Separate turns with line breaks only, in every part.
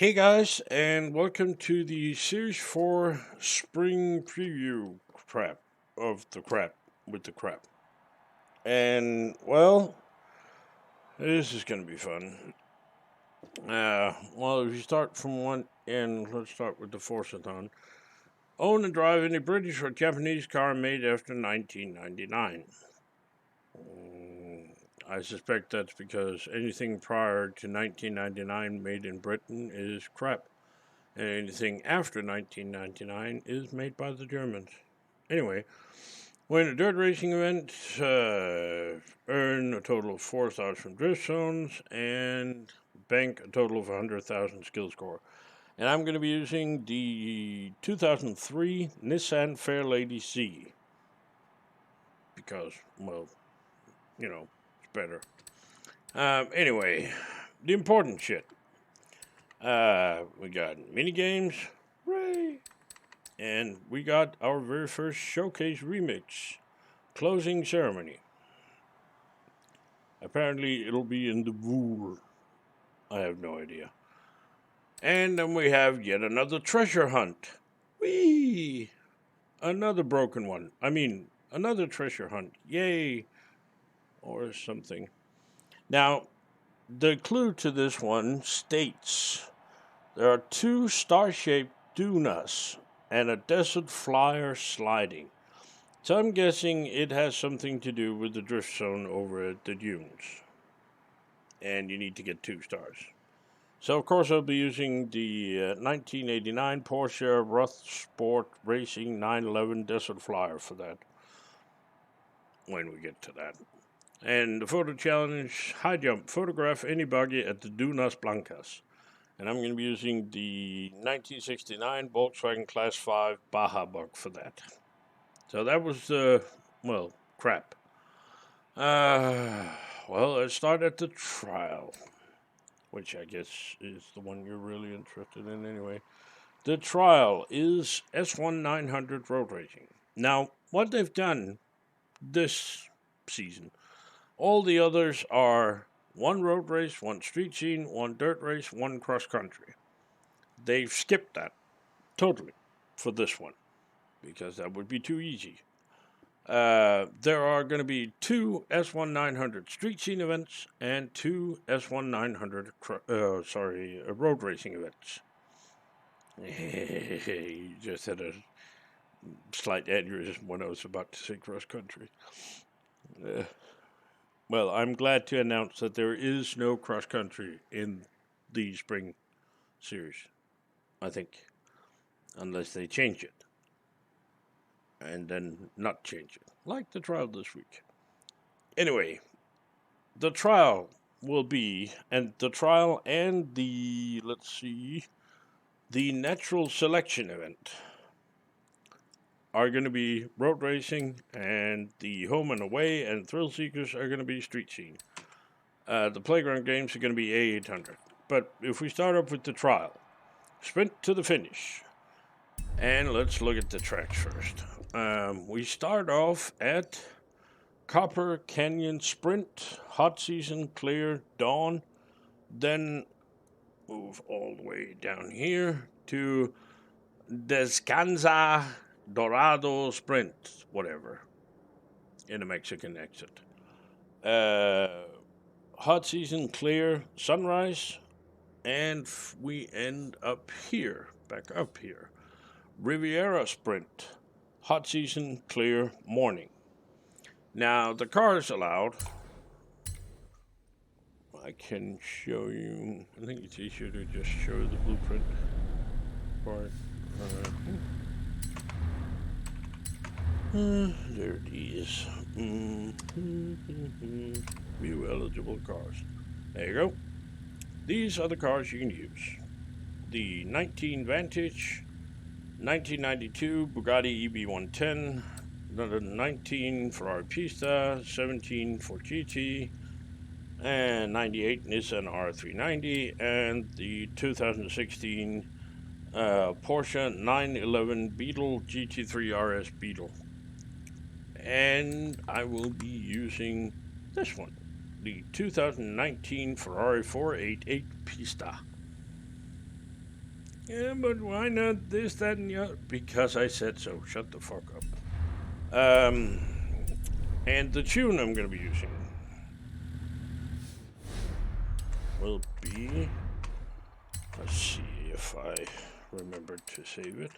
Hey guys, and welcome to the Series 4 Spring Preview crap of the crap with the crap. And, well, this is going to be fun. If you start from one end, let's start with the Forza. Own and drive any British or Japanese car made after 1999. I suspect that's because anything prior to 1999 made in Britain is crap. And anything after 1999 is made by the Germans. Anyway, win a dirt racing event, earn a total of 4,000 from drift zones, and bank a total of 100,000 skill score. And I'm going to be using the 2003 Nissan Fairlady Z. Because, well, it's better. Anyway, the important shit. We got mini games, hooray! And we got our very first showcase remix, closing ceremony. Apparently, it'll be in the Vool. I have no idea. And then we have yet another treasure hunt. Whee! Another broken one. Another treasure hunt. Yay! Or something. Now, the clue to this one states there are two star-shaped dunas and a desert flyer sliding. So I'm guessing it has something to do with the drift zone over at the dunes. And you need to get 2 stars. So of course I'll be using the 1989 Porsche Roth Sport Racing 911 Desert Flyer for that. When we get to that. And the photo challenge, high jump, photograph any buggy at the Dunas Blancas. And I'm going to be using the 1969 Volkswagen Class 5 Baja bug for that. So that was, crap. Let's start at the trial, which I guess is the one you're really interested in anyway. The trial is S1900 Road Racing. Now, what they've done this season, all the others are 1 road race, 1 street scene, 1 dirt race, 1 cross country. They've skipped that totally for this one because that would be too easy. There are going to be 2 S1900 street scene events and 2 S1900 road racing events. You just had a slight aneurysm when I was about to say cross country. Well, I'm glad to announce that there is no cross-country in the spring series, I think, unless they change it, and then not change it, like the trial this week. Anyway, the trial will be, and the the natural selection event are going to be road racing, and the home and away and Thrillseekers are going to be street scene. The playground games are going to be A800. But if we start up with the trial, sprint to the finish. And let's look at the tracks first. We start off at Copper Canyon Sprint, Hot Season, Clear, Dawn. Then move all the way down here to Descansar, Dorado, Sprint, whatever, in a Mexican exit. Hot Season, Clear, Sunrise, and we end up here, back up here. Riviera Sprint, Hot Season, Clear, Morning. Now, the cars allowed, I can show you, I think it's easier to just show the blueprint for it. There it is. View eligible cars. There you go. These are the cars you can use. The 19 Vantage, 1992 Bugatti EB110, another 19 Ferrari Pista, 17 Ford GT, and 98 Nissan R390, and the 2016 Porsche 911 Beetle GT3 RS Beetle. And I will be using this one, the 2019 Ferrari 488 Pista. Yeah, but why not this, that, and the other? Because I said so. Shut the fuck up. And the tune I'm going to be using will be. Let's see if I remember to save it.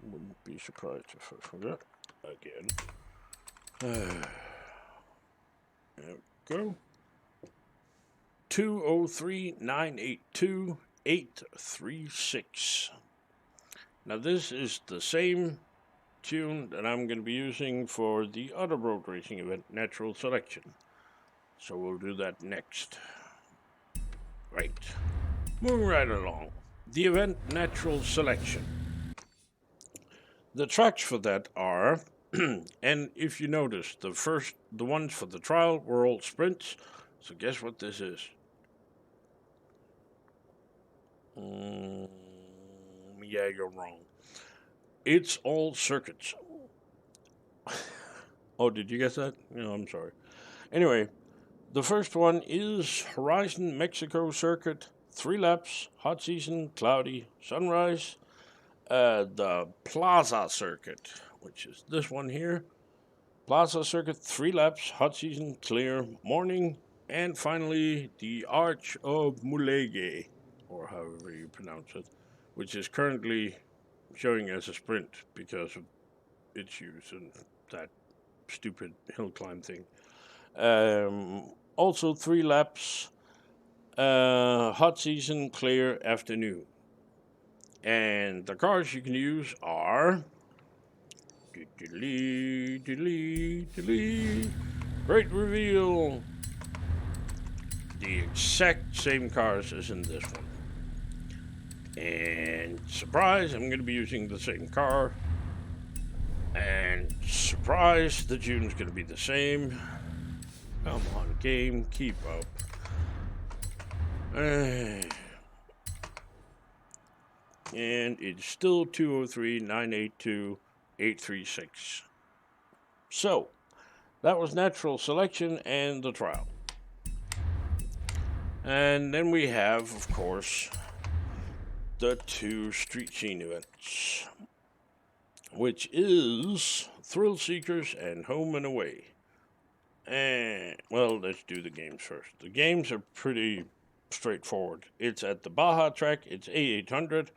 Wouldn't be surprised if I forgot again. There we go. 203-982-836. Now this is the same tune that I'm going to be using for the other road racing event, Natural Selection. So we'll do that next. Right. Moving right along. The event Natural Selection. The tracks for that are, and if you notice, the ones for the trial were all sprints. So guess what this is? Yeah, you're wrong. It's all circuits. Oh, did you guess that? No, I'm sorry. Anyway, the first one is Horizon Mexico Circuit, 3 laps, hot season, cloudy, sunrise. The Plaza Circuit, which is this one here. Plaza Circuit, 3 laps, hot season, clear, morning. And finally, the Arch of Mulegé, or however you pronounce it, which is currently showing as a sprint because of its use and that stupid hill climb thing. Also 3 laps, hot season, clear, afternoon. And the cars you can use are... Great reveal! The exact same cars as in this one. And surprise, I'm going to be using the same car. And surprise, the tune's going to be the same. Come on, game, keep up. And it's still 203-982-836. So, that was Natural Selection and the trial. And then we have, of course, the 2 street scene events, which is Thrillseekers and Home and Away. And, well, let's do the games first. The games are pretty straightforward. It's at the Baja track, it's A800.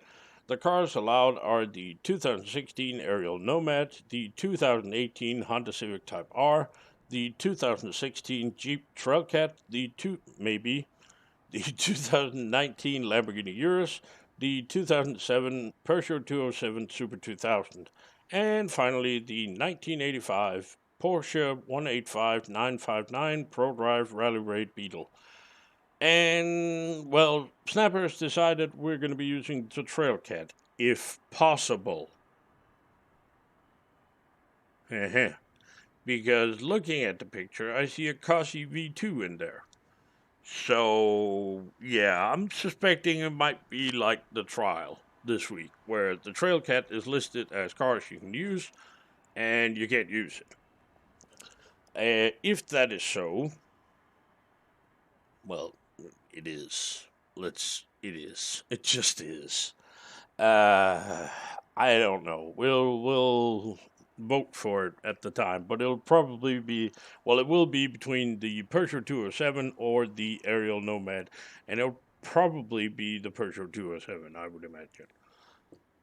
The cars allowed are the 2016 Ariel Nomad, the 2018 Honda Civic Type R, the 2016 Jeep Trailcat, the 2019 Lamborghini Urus, the 2007 Peugeot 207 Super 2000, and finally the 1985 Porsche 185-959 Prodrive Rally Raid Beetle. And, well, Snappers decided we're going to be using the Trailcat, if possible. Because looking at the picture, I see a Kasi V2 in there. So, yeah, I'm suspecting it might be like the trial this week, where the Trailcat is listed as cars you can use, and you can't use it. If that is so, well, it is. It is. It just is. I don't know. We'll vote for it at the time, but it'll probably be, well, it will be between the Peugeot 207 or the Ariel Nomad, and it'll probably be the Peugeot 207, I would imagine.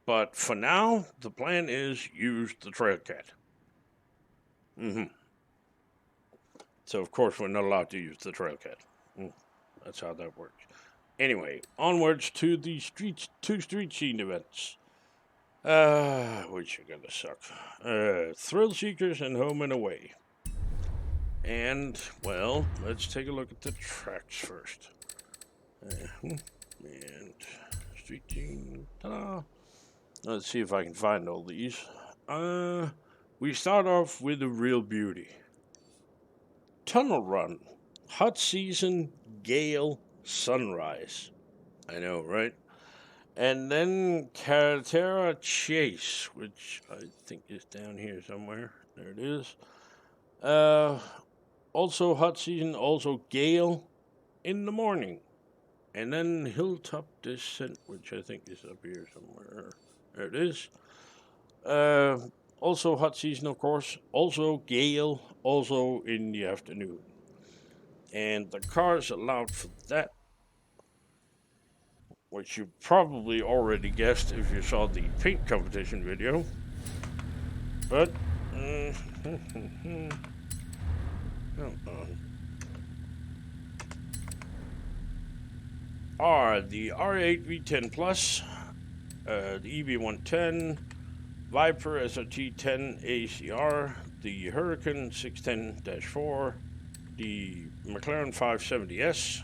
But for now, the plan is use the Trailcat. So, of course, we're not allowed to use the Trailcat. That's how that works. Anyway, onwards to the 2 street scene events. Which are gonna suck. Thrillseekers and Home and Away. And, well, let's take a look at the tracks first. And street scene. Ta-da! Let's see if I can find all these. We start off with a real beauty. Tunnel Run. Hot season, gale, sunrise. I know, right? And then Carretera Chase, which I think is down here somewhere. There it is. Also hot season, also gale in the morning. And then Hilltop Descent, which I think is up here somewhere. There it is. Also hot season, of course. Also gale, also in the afternoon. And the cars allowed for that, which you probably already guessed if you saw the paint competition video. But, hold on. Are the R8 V10 Plus, the EV110, Viper SRT10 ACR, the Hurricane 610-4, the McLaren 570S,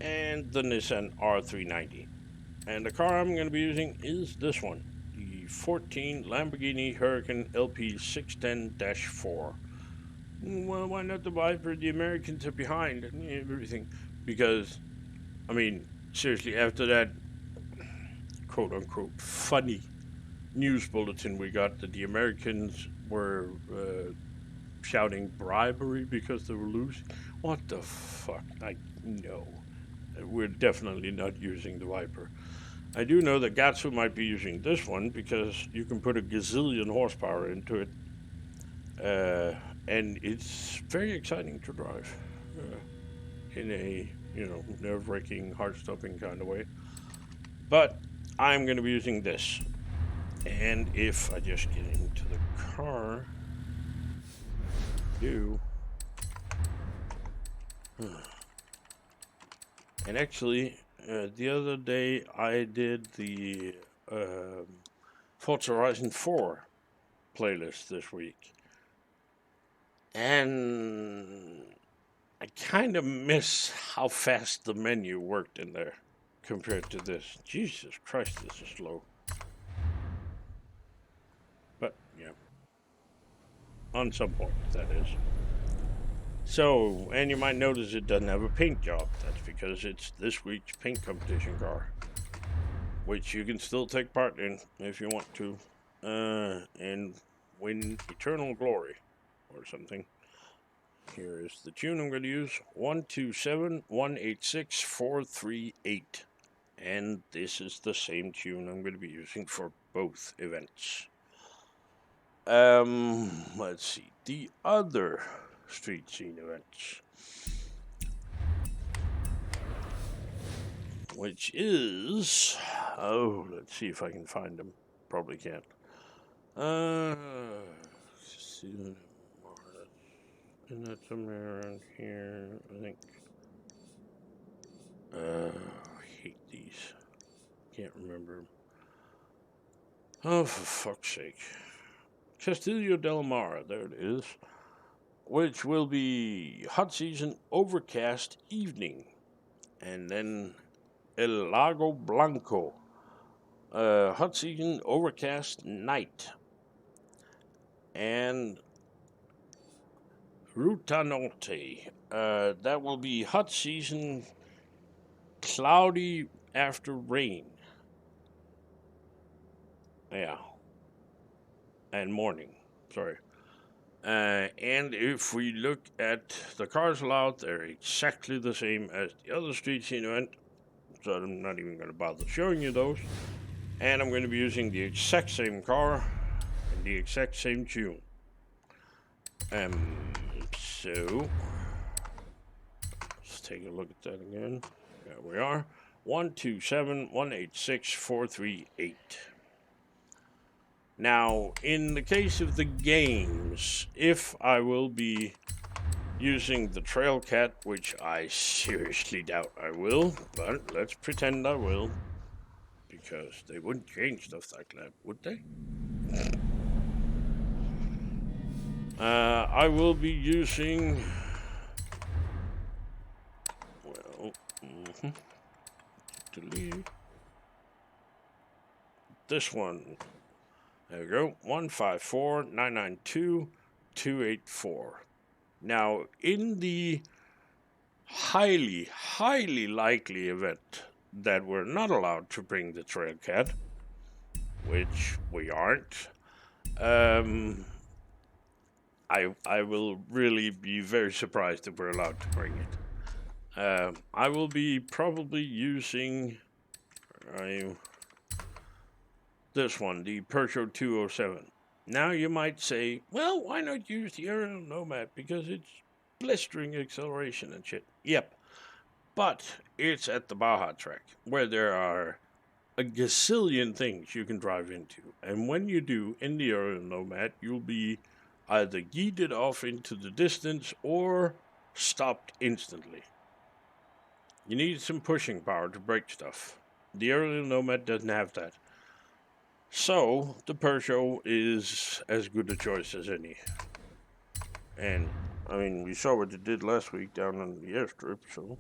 and the Nissan R390. And the car I'm going to be using is this one, the 14 Lamborghini Hurricane LP 610-4. Well, why not the Viper? The Americans are behind and everything. Because, I mean, seriously, after that quote-unquote funny news bulletin we got that the Americans were shouting bribery because they were losing. What the fuck? No. We're definitely not using the Viper. I do know that Gatsu might be using this one because you can put a gazillion horsepower into it. And it's very exciting to drive in a, nerve-wracking, heart-stopping kind of way. But I'm going to be using this. And if I just get into the car, and actually, the other day I did the Forza Horizon 4 playlist this week. And I kind of miss how fast the menu worked in there compared to this. Jesus Christ, this is slow. But, yeah. On some point, that is. So, and you might notice it doesn't have a paint job. That's because it's this week's paint competition car, which you can still take part in if you want to, and win eternal glory or something. Here is the tune I'm going to use, 127-186-438. And this is the same tune I'm going to be using for both events. Let's see, the other street scene events, which is, let's see if I can find them. Probably can't. Isn't that somewhere around here? I think. I hate these. Can't remember. Oh, for fuck's sake. Castillo del Mar, there it is. Which will be hot season overcast evening. And then El Lago Blanco, hot season overcast night. And Ruta Norte, that will be hot season cloudy after rain. Yeah. And morning, sorry. And if we look at the cars allowed, they're exactly the same as the other street scene event. So I'm not even going to bother showing you those. And I'm going to be using the exact same car and the exact same tune. So let's take a look at that again. There we are. 127-186-438. Now, in the case of the games, if I will be using the Trailcat, which I seriously doubt I will, but let's pretend I will, because they wouldn't change stuff like that, would they? I will be using, delete this one. There we go, 154-992-284. Now, in the highly, highly likely event that we're not allowed to bring the Trailcat, which we aren't, I will really be very surprised if we're allowed to bring it. I will be probably using this one, the Peugeot 207. Now you might say, well, why not use the Ariel Nomad? Because it's blistering acceleration and shit. Yep. But it's at the Baja track, where there are a gazillion things you can drive into. And when you do, in the Ariel Nomad, you'll be either yeeted off into the distance or stopped instantly. You need some pushing power to break stuff. The Ariel Nomad doesn't have that. So, the Peugeot is as good a choice as any. And, I mean, we saw what it did last week down on the airstrip, so...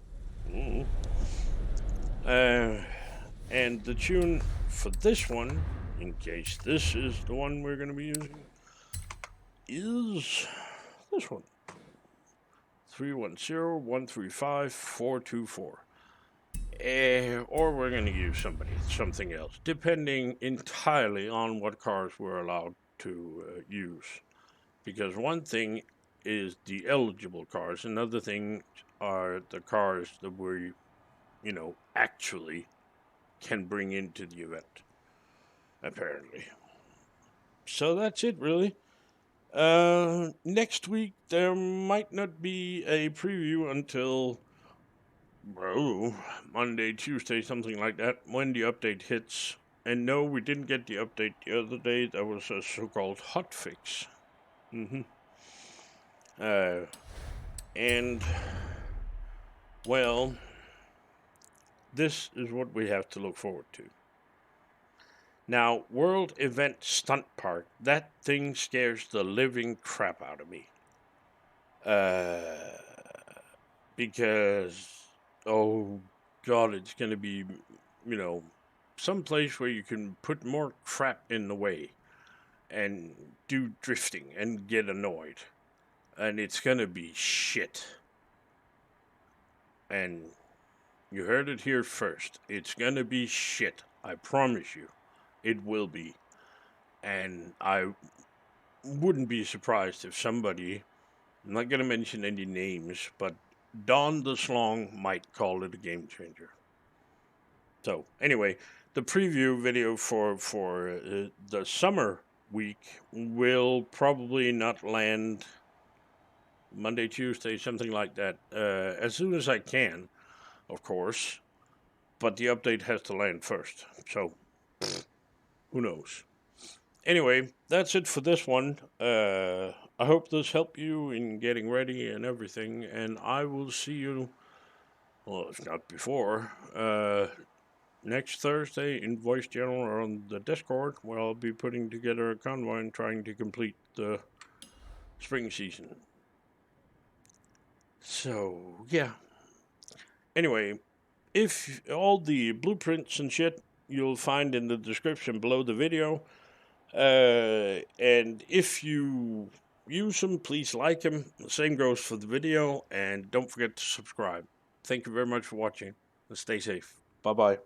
and the tune for this one, in case this is the one we're going to be using, is this one. 310-135-424. Or we're going to use something else, depending entirely on what cars we're allowed to use. Because one thing is the eligible cars, another thing are the cars that we, actually can bring into the event, apparently. So that's it, really. Next week, there might not be a preview until... Monday, Tuesday, something like that, when the update hits. And no, we didn't get the update the other day. That was a so-called hotfix. And, well, this is what we have to look forward to. Now, World Event Stunt Park, that thing scares the living crap out of me. Because... oh, God, it's going to be, some place where you can put more crap in the way and do drifting and get annoyed. And it's going to be shit. And you heard it here first. It's going to be shit. I promise you. It will be. And I wouldn't be surprised if somebody, I'm not going to mention any names, but Don the Slong might call it a game changer. So, anyway, the preview video for the summer week will probably not land Monday, Tuesday, something like that, as soon as I can, of course, but the update has to land first, so who knows. Anyway, that's it for this one. I hope this helped you in getting ready and everything, and I will see you, well, if not before, next Thursday in Voice Channel or on the Discord, where I'll be putting together a convoy and trying to complete the spring season. So, yeah. Anyway, if all the blueprints and shit you'll find in the description below the video, and if you use them, please like them. The same goes for the video, and don't forget to subscribe. Thank you very much for watching, and stay safe. Bye-bye.